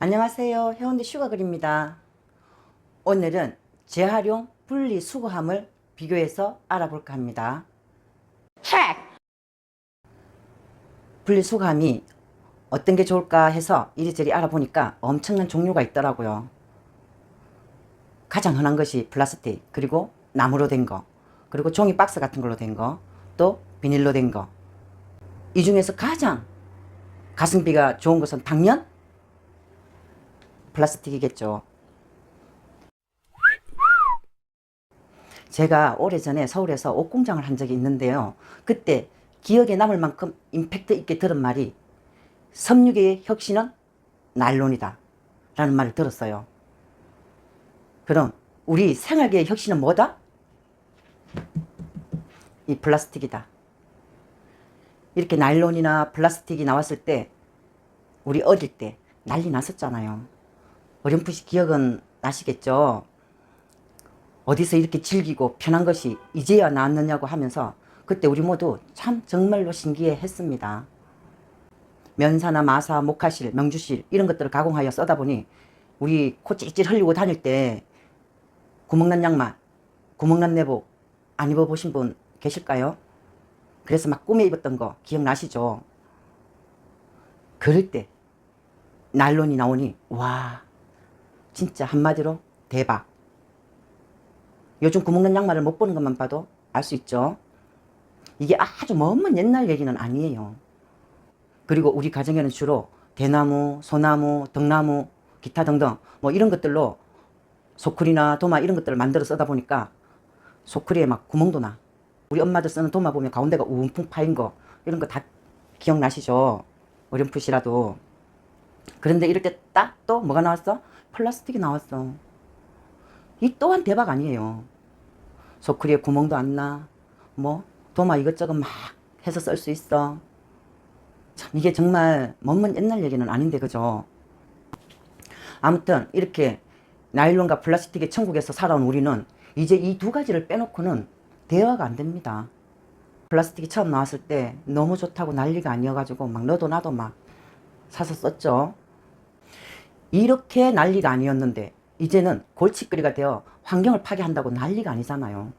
안녕하세요. 해운대 슈가걸입니다. 오늘은 재활용 분리수거함을 비교해서 알아볼까 합니다. 분리수거함이 어떤 게 좋을까 해서 이리저리 알아보니까 엄청난 종류가 있더라고요. 가장 흔한 것이 플라스틱, 그리고 나무로 된 거, 그리고 종이 박스 같은 걸로 된 거, 또 비닐로 된 거. 이 중에서 가장 가성비가 좋은 것은 당연 플라스틱이겠죠. 제가 오래전에 서울에서 옷공장을 한 적이 있는데요. 그때 기억에 남을 만큼 임팩트 있게 들은 말이 섬유계의 혁신은 나일론이다 라는 말을 들었어요. 그럼 우리 생활계의 혁신은 뭐다? 이 플라스틱이다. 이렇게 나일론이나 플라스틱이 나왔을 때 우리 어릴 때 난리 났었잖아요. 어렴풋이 기억은 나시겠죠? 어디서 이렇게 질기고 편한 것이 이제야 나왔느냐고 하면서 그때 우리 모두 참 정말로 신기해 했습니다. 면사나 마사, 목화실, 명주실 이런 것들을 가공하여 써다 보니 우리 코 찔찔 흘리고 다닐 때 구멍난 양말, 구멍난 내복 안 입어보신 분 계실까요? 그래서 막 꿈에 입었던 거 기억나시죠? 그럴 때 나일론이 나오니 와 진짜 한마디로 대박. 요즘 구멍난 양말을 못 보는 것만 봐도 알 수 있죠. 이게 아주 먼 옛날 얘기는 아니에요. 그리고 우리 가정에는 주로 대나무, 소나무, 등나무, 기타 등등 뭐 이런 것들로 소쿠리나 도마 이런 것들을 만들어 쓰다 보니까 소쿠리에 막 구멍도 나. 우리 엄마들 쓰는 도마 보면 가운데가 움푹 파인 거 이런 거 다 기억나시죠? 어렴풋이라도. 그런데 이럴 때 딱 또 뭐가 나왔어? 플라스틱이 나왔어. 이 또한 대박 아니에요. 소쿠리에 구멍도 안 나. 뭐 도마 이것저것 막 해서 쓸 수 있어. 참 이게 정말 먼 옛날 얘기는 아닌데 그죠? 아무튼 이렇게 나일론과 플라스틱의 천국에서 살아온 우리는 이제 이 두 가지를 빼놓고는 대화가 안 됩니다. 플라스틱이 처음 나왔을 때 너무 좋다고 난리가 아니어가지고 막 너도 나도 막 사서 썼죠. 이렇게 난리가 아니었는데 이제는 골칫거리가 되어 환경을 파괴한다고 난리가 아니잖아요.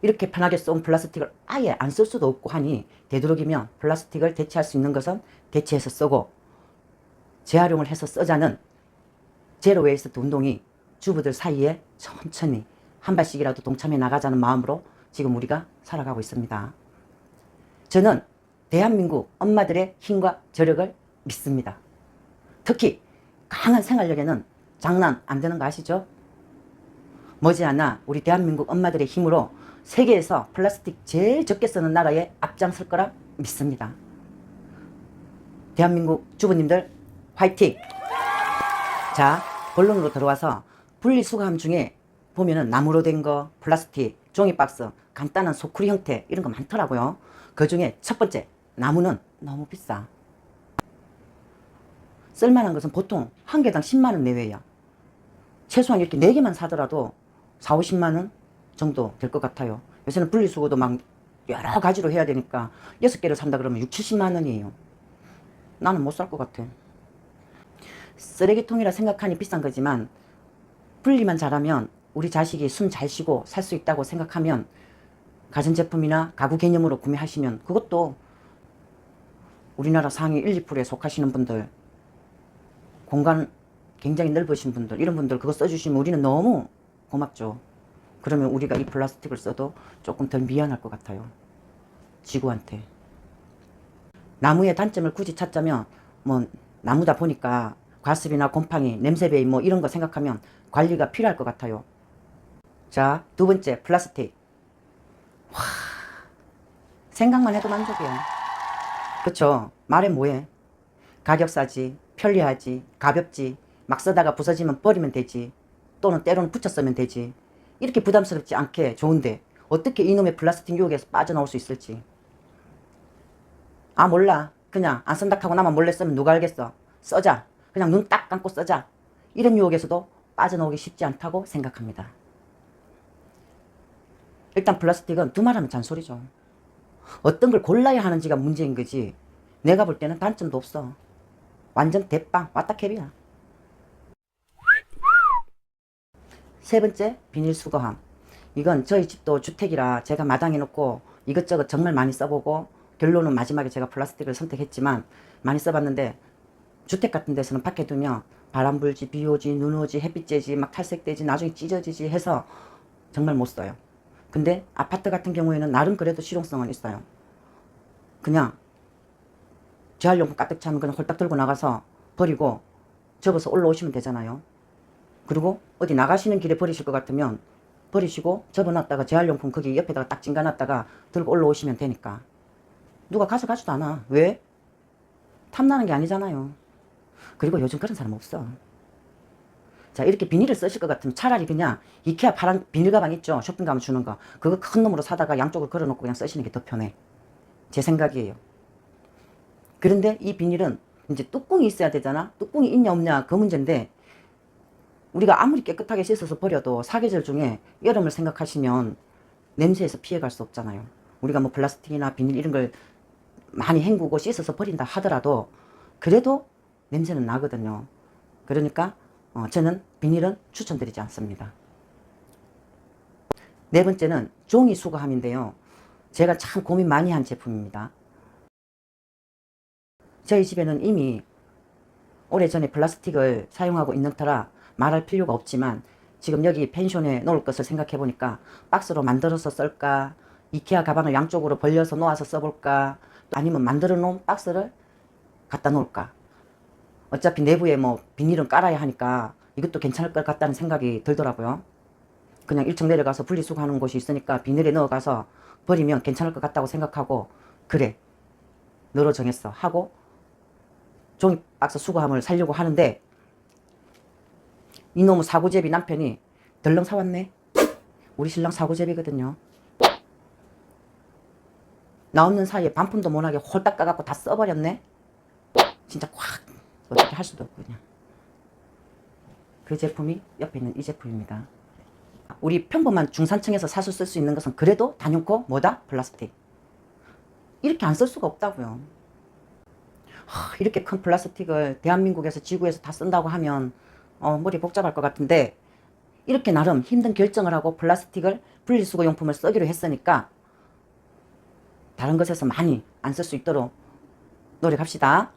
이렇게 편하게 쏜 플라스틱을 아예 안 쓸 수도 없고 하니 되도록이면 플라스틱을 대체할 수 있는 것은 대체해서 쓰고 재활용을 해서 쓰자는 제로 웨이스트 운동이 주부들 사이에 천천히 한 발씩이라도 동참해 나가자는 마음으로 지금 우리가 살아가고 있습니다. 저는 대한민국 엄마들의 힘과 저력을 믿습니다. 특히 강한 생활력에는 장난 안 되는 거 아시죠? 머지않아 우리 대한민국 엄마들의 힘으로 세계에서 플라스틱 제일 적게 쓰는 나라에 앞장설 거라 믿습니다. 대한민국 주부님들 화이팅! 자, 본론으로 들어와서 분리수거함 중에 보면은 나무로 된 거, 플라스틱, 종이박스, 간단한 소쿠리 형태 이런 거 많더라고요. 그 중에 첫 번째, 나무는 너무 비싸. 쓸만한 것은 보통 한 개당 10만 원 내외야. 최소한 이렇게 4개만 사더라도 4, 50만 원 정도 될 것 같아요. 요새는 분리수거도 막 여러 가지로 해야 되니까 6개를 산다 그러면 6, 70만 원이에요. 나는 못 살 것 같아. 쓰레기통이라 생각하니 비싼 거지만 분리만 잘하면 우리 자식이 숨 잘 쉬고 살 수 있다고 생각하면 가전제품이나 가구 개념으로 구매하시면 그것도 우리나라 상위 1, 2%에 속하시는 분들, 공간 굉장히 넓으신 분들, 이런 분들 그거 써주시면 우리는 너무 고맙죠. 그러면 우리가 이 플라스틱을 써도 조금 덜 미안할 것 같아요. 지구한테. 나무의 단점을 굳이 찾자면 뭐 나무다 보니까 과습이나 곰팡이, 냄새배임 뭐 이런 거 생각하면 관리가 필요할 것 같아요. 자, 두 번째 플라스틱. 와, 생각만 해도 만족이야. 그쵸? 말해 뭐해? 가격 싸지, 편리하지, 가볍지, 막 쓰다가 부서지면 버리면 되지. 또는 때로는 붙여 쓰면 되지. 이렇게 부담스럽지 않게 좋은데 어떻게 이놈의 플라스틱 유혹에서 빠져나올 수 있을지. 아 몰라. 그냥 안 쓴다 하고 나만 몰래 쓰면 누가 알겠어. 써자. 그냥 눈 딱 감고 써자. 이런 유혹에서도 빠져나오기 쉽지 않다고 생각합니다. 일단 플라스틱은 두말하면 잔소리죠. 어떤 걸 골라야 하는지가 문제인 거지 내가 볼 때는 단점도 없어. 완전 대빵 왔다 캡이야. 세 번째, 비닐수거함. 이건 저희 집도 주택이라 제가 마당에 놓고 이것저것 정말 많이 써보고 결론은 마지막에 제가 플라스틱을 선택했지만 많이 써봤는데 주택 같은 데서는 밖에 두면 바람 불지, 비 오지, 눈 오지, 햇빛 쬐지, 막 탈색되지, 나중에 찢어지지 해서 정말 못 써요. 근데 아파트 같은 경우에는 나름 그래도 실용성은 있어요. 그냥 재활용품 가득 차면 그냥 홀딱 들고 나가서 버리고 접어서 올라오시면 되잖아요. 그리고 어디 나가시는 길에 버리실 것 같으면 버리시고 접어놨다가 재활용품 거기 옆에다가 딱 찡가놨다가 들고 올라오시면 되니까. 누가 가져가지도 않아. 왜? 탐나는 게 아니잖아요. 그리고 요즘 그런 사람 없어. 자, 이렇게 비닐을 쓰실 것 같으면 차라리 그냥 이케아 파란 비닐 가방 있죠? 쇼핑 가면 주는 거. 그거 큰 놈으로 사다가 양쪽으로 걸어놓고 그냥 쓰시는 게 더 편해. 제 생각이에요. 그런데 이 비닐은 이제 뚜껑이 있어야 되잖아? 뚜껑이 있냐 없냐 그 문제인데 우리가 아무리 깨끗하게 씻어서 버려도 사계절 중에 여름을 생각하시면 냄새에서 피해갈 수 없잖아요. 우리가 뭐 플라스틱이나 비닐 이런 걸 많이 헹구고 씻어서 버린다 하더라도 그래도 냄새는 나거든요. 그러니까 저는 비닐은 추천드리지 않습니다. 네 번째는 종이 수거함인데요. 제가 참 고민 많이 한 제품입니다. 저희 집에는 이미 오래전에 플라스틱을 사용하고 있는 터라 말할 필요가 없지만 지금 여기 펜션에 놓을 것을 생각해 보니까 박스로 만들어서 쓸까, 이케아 가방을 양쪽으로 벌려서 놓아서 써볼까, 아니면 만들어 놓은 박스를 갖다 놓을까. 어차피 내부에 뭐 비닐은 깔아야 하니까 이것도 괜찮을 것 같다는 생각이 들더라고요. 그냥 1층 내려가서 분리수거하는 곳이 있으니까 비닐에 넣어가서 버리면 괜찮을 것 같다고 생각하고 그래 너로 정했어 하고 종이박스 수거함을 사려고 하는데 이놈의 사고제비 남편이 덜렁 사왔네. 우리 신랑 사고제비거든요. 나 없는 사이에 반품도 못하게 홀딱 까갖고 다 써버렸네. 진짜 콱 어떻게 할 수도 없고 그냥. 그 제품이 옆에 있는 이 제품입니다. 우리 평범한 중산층에서 사서 쓸 수 있는 것은 그래도 단연코 뭐다? 플라스틱. 이렇게 안 쓸 수가 없다고요. 이렇게 큰 플라스틱을 대한민국에서 지구에서 다 쓴다고 하면 머리 복잡할 것 같은데 이렇게 나름 힘든 결정을 하고 플라스틱을 분리수거용품을 쓰기로 했으니까 다른 것에서 많이 안 쓸 수 있도록 노력합시다.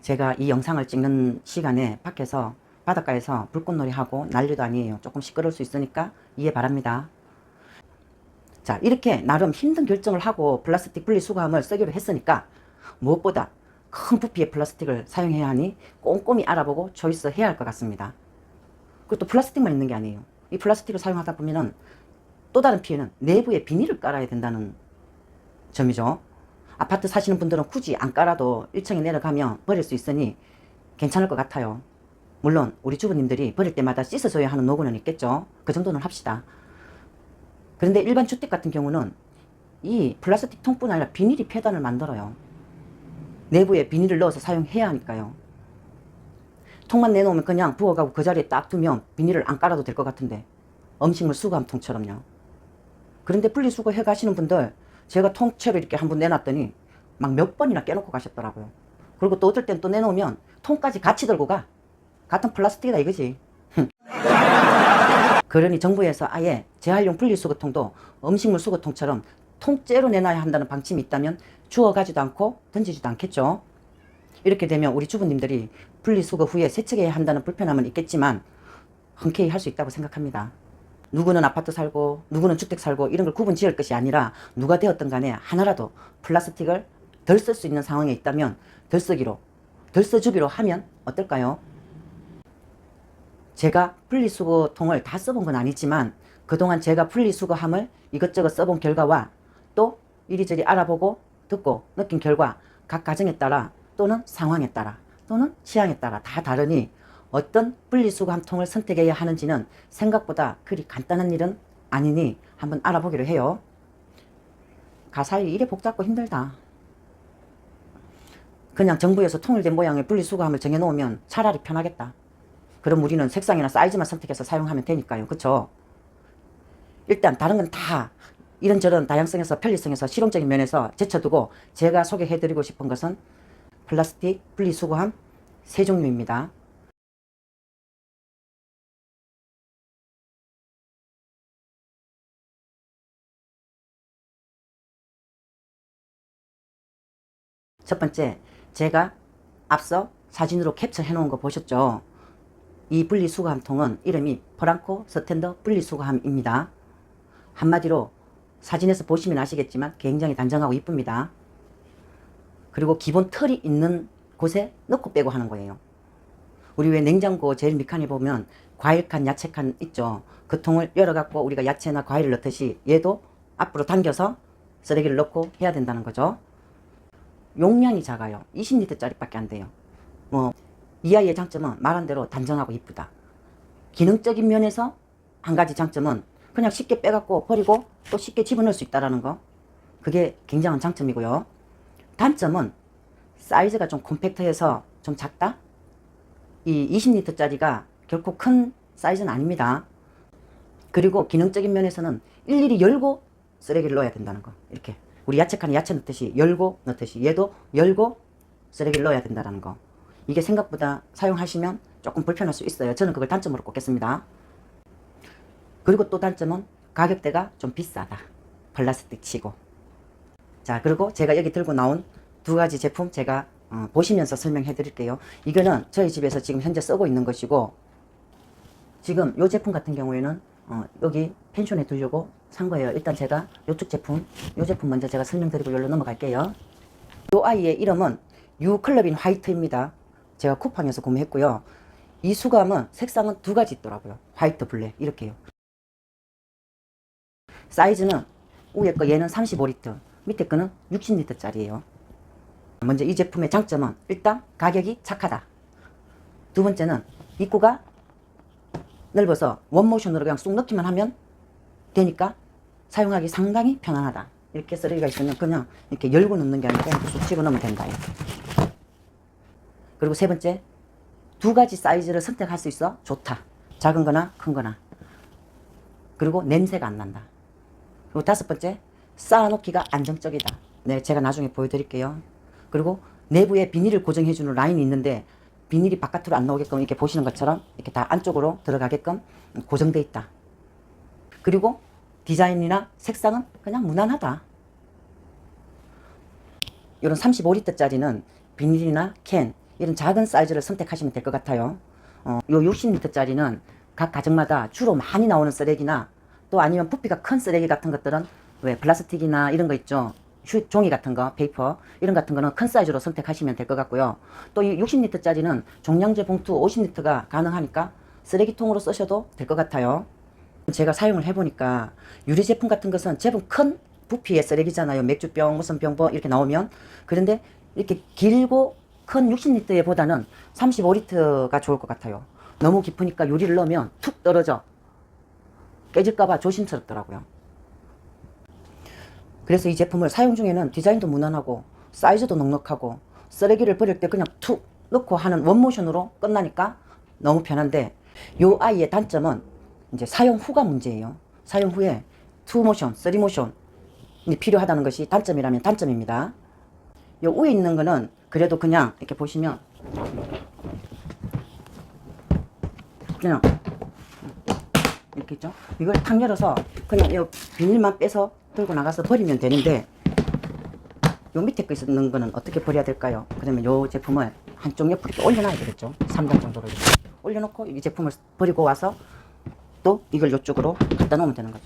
제가 이 영상을 찍는 시간에 밖에서 바닷가에서 불꽃놀이 하고 난리도 아니에요. 조금 시끄러울 수 있으니까 이해 바랍니다. 자, 이렇게 나름 힘든 결정을 하고 플라스틱 분리수거함을 쓰기로 했으니까 무엇보다 큰 부피의 플라스틱을 사용해야 하니 꼼꼼히 알아보고 초이스해야 할 것 같습니다. 그것도 플라스틱만 있는 게 아니에요. 이 플라스틱을 사용하다 보면은 또 다른 피해는 내부에 비닐을 깔아야 된다는 점이죠. 아파트 사시는 분들은 굳이 안 깔아도 1층에 내려가면 버릴 수 있으니 괜찮을 것 같아요. 물론 우리 주부님들이 버릴 때마다 씻어줘야 하는 노고는 있겠죠. 그 정도는 합시다. 그런데 일반 주택 같은 경우는 이 플라스틱 통뿐 아니라 비닐이 폐단을 만들어요. 내부에 비닐을 넣어서 사용해야 하니까요. 통만 내놓으면 그냥 부어가고 그 자리에 딱 두면 비닐을 안 깔아도 될 것 같은데 음식물 수거함통처럼요. 그런데 분리수거 해 가시는 분들 제가 통째로 이렇게 한번 내놨더니 막 몇 번이나 깨놓고 가셨더라고요. 그리고 또 어떨 땐 또 내놓으면 통까지 같이 들고 가. 같은 플라스틱이다 이거지. 그러니 정부에서 아예 재활용 분리수거통도 음식물 수거통처럼 통째로 내놔야 한다는 방침이 있다면 주워가지도 않고 던지지도 않겠죠. 이렇게 되면 우리 주부님들이 분리수거 후에 세척해야 한다는 불편함은 있겠지만 흔쾌히 할 수 있다고 생각합니다. 누구는 아파트 살고 누구는 주택 살고 이런 걸 구분 지을 것이 아니라 누가 되었든 간에 하나라도 플라스틱을 덜 쓸 수 있는 상황에 있다면 덜 쓰기로, 덜 써주기로 하면 어떨까요? 제가 분리수거통을 다 써본 건 아니지만 그동안 제가 분리수거함을 이것저것 써본 결과와 또 이리저리 알아보고 듣고 느낀 결과 각 가정에 따라 또는 상황에 따라 또는 취향에 따라 다 다르니 어떤 분리수거함 통을 선택해야 하는지는 생각보다 그리 간단한 일은 아니니 한번 알아보기로 해요. 가사이 이래 복잡고 힘들다. 그냥 정부에서 통일된 모양의 분리수거함을 정해놓으면 차라리 편하겠다. 그럼 우리는 색상이나 사이즈만 선택해서 사용하면 되니까요. 그쵸? 일단 다른 건 다 이런저런 다양성에서 편리성에서 실용적인 면에서 제쳐두고 제가 소개해드리고 싶은 것은 플라스틱 분리수거함 세 종류입니다. 첫 번째, 제가 앞서 사진으로 캡처해 놓은 거 보셨죠? 이 분리수거함통은 이름이 프랑코 스탠더 분리수거함입니다. 한마디로 사진에서 보시면 아시겠지만 굉장히 단정하고 이쁩니다. 그리고 기본 틀이 있는 곳에 넣고 빼고 하는 거예요. 우리 왜 냉장고 제일 밑칸에 보면 과일칸, 야채칸 있죠? 그 통을 열어갖고 우리가 야채나 과일을 넣듯이 얘도 앞으로 당겨서 쓰레기를 넣고 해야 된다는 거죠. 용량이 작아요. 20리터짜리 밖에 안 돼요. 이 아이의 장점은 말한 대로 단정하고 이쁘다. 기능적인 면에서 한 가지 장점은 그냥 쉽게 빼갖고 버리고 또 쉽게 집어넣을 수 있다는 거. 그게 굉장한 장점이고요. 단점은 사이즈가 좀 콤팩트해서 좀 작다? 이 20리터짜리가 결코 큰 사이즈는 아닙니다. 그리고 기능적인 면에서는 일일이 열고 쓰레기를 넣어야 된다는 거. 이렇게 우리 야채칸에 야채 넣듯이 열고 넣듯이 얘도 열고 쓰레기를 넣어야 된다는 거. 이게 생각보다 사용하시면 조금 불편할 수 있어요. 저는 그걸 단점으로 꼽겠습니다. 그리고 또 단점은 가격대가 좀 비싸다. 플라스틱 치고. 자, 그리고 제가 여기 들고 나온 두 가지 제품 제가 보시면서 설명해 드릴게요. 이거는 저희 집에서 지금 현재 쓰고 있는 것이고, 지금 이 제품 같은 경우에는 여기 펜션에 두려고 산 거예요. 일단 제가 이쪽 제품, 이 제품 먼저 제가 설명드리고 여기로 넘어갈게요. 이 아이의 이름은 유클럽인 화이트입니다. 제가 쿠팡에서 구매했고요. 이 수감은 색상은 두 가지 있더라고요. 화이트, 블랙 이렇게요. 사이즈는 위에 거 얘는 35리터, 밑에 거는 60리터짜리예요. 먼저 이 제품의 장점은 일단 가격이 착하다. 두 번째는 입구가 넓어서 원모션으로 그냥 쑥 넣기만 하면 되니까 사용하기 상당히 편안하다. 이렇게 쓰레기가 있으면 그냥 이렇게 열고 넣는 게 아니라 쑥 집어넣으면 된다. 그리고 세 번째, 두 가지 사이즈를 선택할 수 있어 좋다. 작은 거나 큰 거나. 그리고 냄새가 안 난다. 그리고 다섯 번째, 쌓아놓기가 안정적이다. 네, 제가 나중에 보여드릴게요. 그리고 내부에 비닐을 고정해주는 라인이 있는데 비닐이 바깥으로 안 나오게끔 이렇게 보시는 것처럼 이렇게 다 안쪽으로 들어가게끔 고정되어 있다. 그리고 디자인이나 색상은 그냥 무난하다. 이런 35리터짜리는 비닐이나 캔 이런 작은 사이즈를 선택하시면 될 것 같아요. 요 60리터짜리는 각 가정마다 주로 많이 나오는 쓰레기나 또 아니면 부피가 큰 쓰레기 같은 것들은 왜 플라스틱이나 이런 거 있죠. 종이 같은 거, 페이퍼 이런 같은 거는 큰 사이즈로 선택하시면 될 것 같고요. 또 이 60리터짜리는 종량제 봉투 50리터가 가능하니까 쓰레기통으로 쓰셔도 될 것 같아요. 제가 사용을 해보니까 유리 제품 같은 것은 제법 큰 부피의 쓰레기잖아요. 맥주병, 무슨 병 이렇게 나오면. 그런데 이렇게 길고 큰 60리터에 보다는 35리터가 좋을 것 같아요. 너무 깊으니까 유리를 넣으면 툭 떨어져. 깨질까봐 조심스럽더라고요. 그래서 이 제품을 사용 중에는 디자인도 무난하고 사이즈도 넉넉하고 쓰레기를 버릴 때 그냥 툭 넣고 하는 원모션으로 끝나니까 너무 편한데, 요 아이의 단점은 이제 사용 후가 문제예요. 사용 후에 2모션, 3모션이 필요하다는 것이 단점이라면 단점입니다. 요 위에 있는 거는 그래도 그냥 이렇게 보시면 그냥 이렇게 있죠. 이걸 탁 열어서 그냥 요 비닐만 빼서 들고 나가서 버리면 되는데, 요 밑에 거 있는 거는 어떻게 버려야 될까요? 그러면 요 제품을 한쪽 옆으로 이렇게 올려놔야 되겠죠. 3단 정도로 이렇게 올려놓고 이 제품을 버리고 와서 또 이걸 요쪽으로 갖다 놓으면 되는 거죠.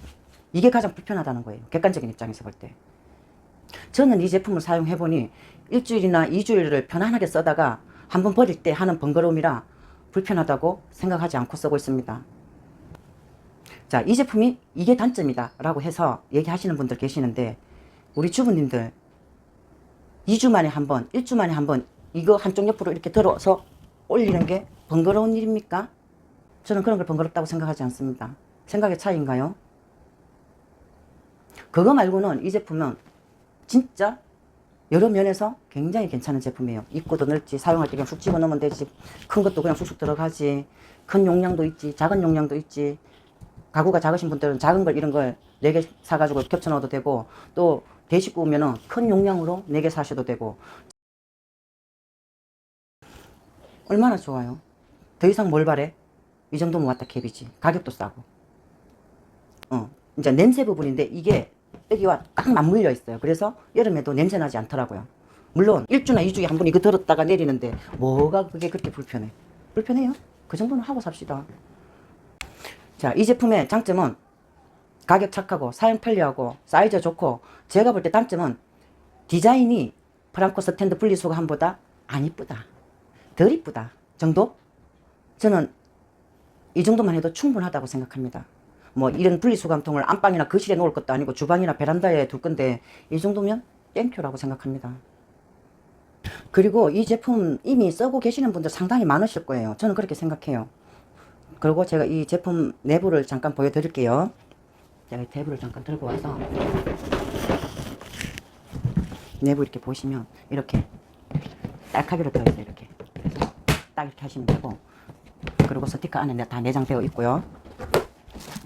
이게 가장 불편하다는 거예요. 객관적인 입장에서 볼 때. 저는 이 제품을 사용해보니 일주일이나 2주일을 편안하게 쓰다가 한번 버릴 때 하는 번거로움이라 불편하다고 생각하지 않고 쓰고 있습니다. 자, 이 제품이 이게 단점이다 라고 해서 얘기하시는 분들 계시는데, 우리 주부님들 2주 만에 한 번, 1주 만에 한 번 이거 한쪽 옆으로 이렇게 들어서 올리는 게 번거로운 일입니까? 저는 그런 걸 번거롭다고 생각하지 않습니다. 생각의 차이인가요? 그거 말고는 이 제품은 진짜 여러 면에서 굉장히 괜찮은 제품이에요. 입구도 넓지, 사용할 때 그냥 쑥 집어넣으면 되지, 큰 것도 그냥 쑥쑥 들어가지, 큰 용량도 있지, 작은 용량도 있지. 가구가 작으신 분들은 작은 걸 이런 걸 4개 사가지고 겹쳐 넣어도 되고, 또 대식구 오면은 큰 용량으로 4개 사셔도 되고. 얼마나 좋아요. 더 이상 뭘 바래? 이 정도면 왔다 캡이지. 가격도 싸고. 이제 냄새 부분인데 이게 여기와 딱 맞물려 있어요. 그래서 여름에도 냄새 나지 않더라고요. 물론 1주나 2주에 한 번 이거 들었다가 내리는데 뭐가 그게 그렇게 불편해? 불편해요? 그 정도는 하고 삽시다. 자, 이 제품의 장점은 가격 착하고 사용 편리하고 사이즈 좋고, 제가 볼 때 단점은 디자인이 프랑코 스탠드 분리수거함보다 안 이쁘다, 덜 이쁘다 정도? 저는 이 정도만 해도 충분하다고 생각합니다. 뭐 이런 분리수거함통을 안방이나 거실에 놓을 것도 아니고 주방이나 베란다에 둘 건데 이 정도면 땡큐라고 생각합니다. 그리고 이 제품 이미 쓰고 계시는 분들 상당히 많으실 거예요. 저는 그렇게 생각해요. 그리고 제가 이 제품 내부를 잠깐 보여드릴게요. 제가 이 내부를 잠깐 들고 와서 내부 이렇게 보시면 이렇게 딸카기로 되어 있어요. 이렇게. 그래서 딱 이렇게 하시면 되고, 그리고 스티커 안에 다 내장되어 있고요.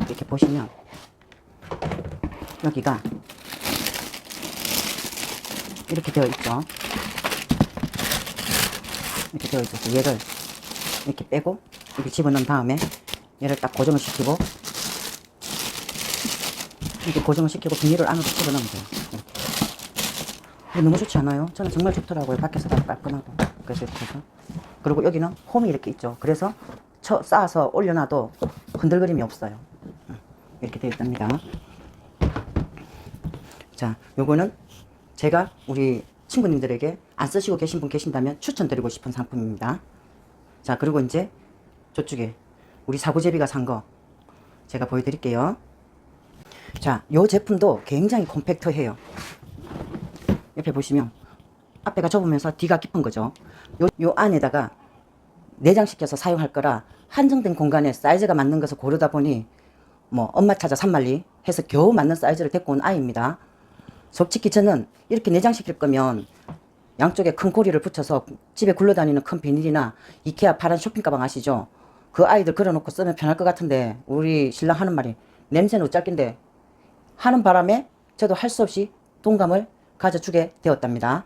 이렇게 보시면 여기가 이렇게 되어 있죠. 이렇게 되어 있어서 얘를 이렇게 빼고 이렇게 집어넣은 다음에 얘를 딱 고정을 시키고, 이렇게 고정을 시키고 비닐을 안으로 집어넣으면 돼요. 이렇게. 너무 좋지 않아요? 저는 정말 좋더라고요. 밖에서 다 깔끔하고. 그래서 이렇게 해서, 그리고 여기는 홈이 이렇게 있죠. 그래서 쌓아서 올려놔도 흔들거림이 없어요. 이렇게 되어 있답니다. 자, 요거는 제가 우리 친구님들에게 안 쓰시고 계신 분 계신다면 추천드리고 싶은 상품입니다. 자, 그리고 이제 저쪽에 우리 사구제비가 산 거 제가 보여드릴게요. 자, 요 제품도 굉장히 콤팩트해요. 옆에 보시면 앞에가 좁으면서 뒤가 깊은 거죠. 요 안에다가 내장시켜서 사용할 거라 한정된 공간에 사이즈가 맞는 것을 고르다 보니 뭐 엄마 찾아 산말리 해서 겨우 맞는 사이즈를 데리고 온 아이입니다. 솔직히 저는 이렇게 내장시킬 거면 양쪽에 큰 고리를 붙여서 집에 굴러다니는 큰 비닐이나 이케아 파란 쇼핑 가방 아시죠? 그 아이들 걸어놓고 쓰면 편할 것 같은데, 우리 신랑 하는 말이 냄새는 어쩔긴데 하는 바람에 저도 할 수 없이 동감을 가져주게 되었답니다.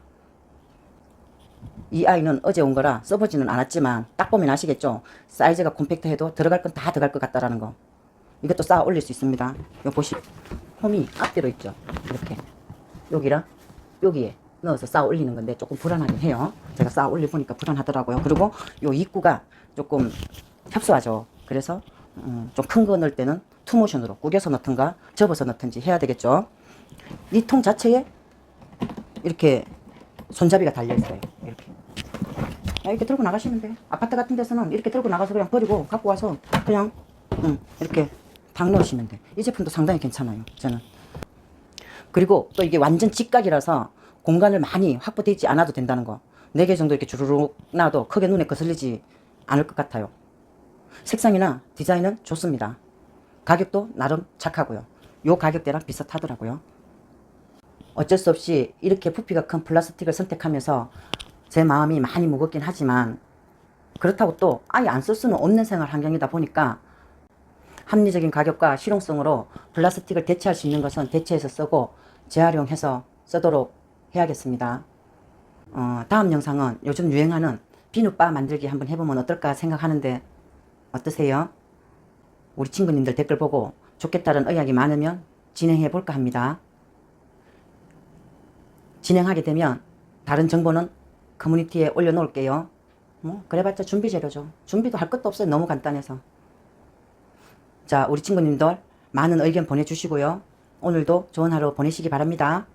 이 아이는 어제 온 거라 써보지는 않았지만 딱 보면 아시겠죠? 사이즈가 콤팩트해도 들어갈 건 다 들어갈 것 같다라는 거. 이것도 쌓아 올릴 수 있습니다. 요 보시, 홈이 앞뒤로 있죠. 이렇게 여기랑 여기에 넣어서 쌓아 올리는 건데 조금 불안하긴 해요. 제가 쌓아 올려보니까 불안하더라고요. 그리고 요 입구가 조금 협소하죠. 그래서 좀 큰 거 넣을 때는 투모션으로 구겨서 넣든가 접어서 넣든지 해야 되겠죠. 이 통 자체에 이렇게 손잡이가 달려 있어요. 이렇게 들고 나가시면 돼요. 아파트 같은 데서는 이렇게 들고 나가서 그냥 버리고 갖고 와서 그냥 이렇게 당 넣으시면 돼. 이 제품도 상당히 괜찮아요, 저는. 그리고 또 이게 완전 직각이라서 공간을 많이 확보되지 않아도 된다는 거. 4개 정도 이렇게 주르륵 놔도 크게 눈에 거슬리지 않을 것 같아요. 색상이나 디자인은 좋습니다. 가격도 나름 착하고요. 요 가격대랑 비슷하더라고요. 어쩔 수 없이 이렇게 부피가 큰 플라스틱을 선택하면서 제 마음이 많이 무겁긴 하지만, 그렇다고 또 아예 안 쓸 수는 없는 생활 환경이다 보니까 합리적인 가격과 실용성으로 플라스틱을 대체할 수 있는 것은 대체해서 쓰고 재활용해서 쓰도록 해야겠습니다. 다음 영상은 요즘 유행하는 비누바 만들기 한번 해보면 어떨까 생각하는데 어떠세요? 우리 친구님들 댓글 보고 좋겠다는 의견이 많으면 진행해 볼까 합니다. 진행하게 되면 다른 정보는 커뮤니티에 올려놓을게요. 뭐 그래봤자 준비 재료죠. 준비도 할 것도 없어요. 너무 간단해서. 자, 우리 친구님들 많은 의견 보내주시고요. 오늘도 좋은 하루 보내시기 바랍니다.